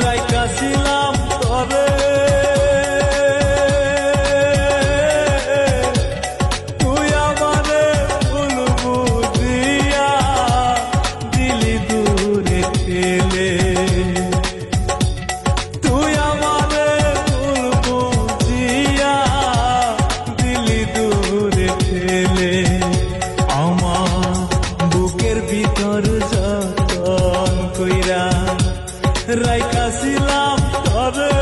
রাইকাছিলাম তবে তুই আমারে ভুল বুঝিয়া দিলি দূরে ঠেলে, তুই আমারে ভুল বুঝিয়া দিলি দূরে ঠেলে। আমার বুকের ভিতর যতন কইরা রাইকাছিলাম তবে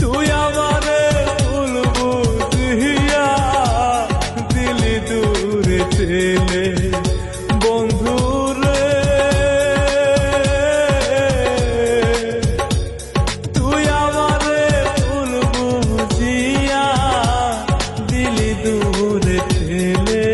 তুই আমারে ভুল বুঝিয়া দিলি দূরে ঠেলে। বন্ধুরে তুই আমারে ভুল বুঝিয়া দিলি দূরে ঠেলে।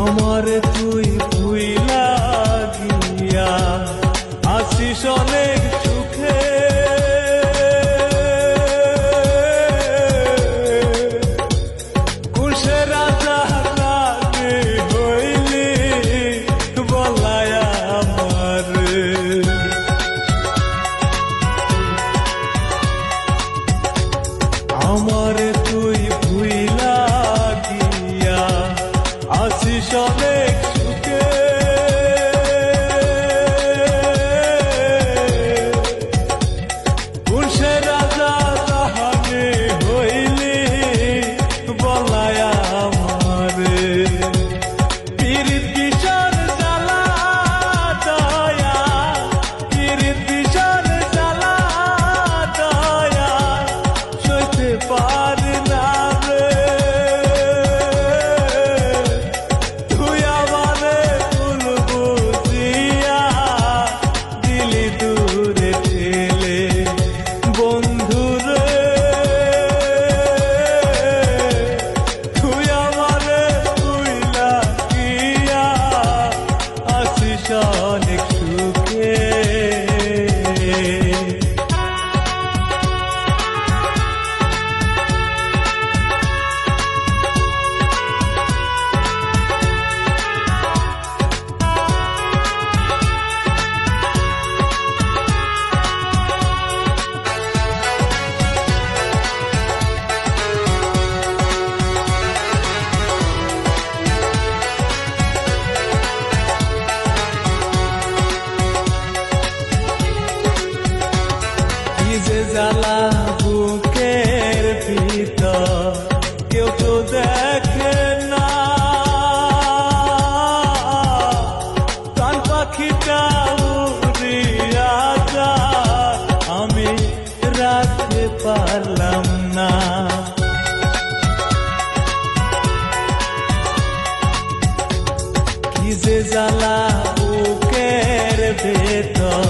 আমারে তুই ভুইলা গিয়া আসিস অনেক সুখে, কুশে রাজা রানী হইলি বলায় আমারে। আমারে তুই ভুইলা গিয়া আসিস অনেক সুখে, কুশে রাজা রানী হইলি বলায় আমারে। পীড়িত কিশোর জ্বালা দয়া, পীড়িত কিশোর জ্বালা দয়া সইতে পারি না রে। তুই আমারে ভুল বুঝিয়া দিলি দূরে ঠেলে। বন্ধুরে তুই আমারে ভুইলা গিয়া আসিস অনেক সুখে। কি যে জ্বালা বুকের ভিতর কেউ তো দেখে না, প্রাণ পাখিটা উড়িয়া যায় আমি রাখতে পারলাম না। কি যে জ্বালা বুকের ভেতর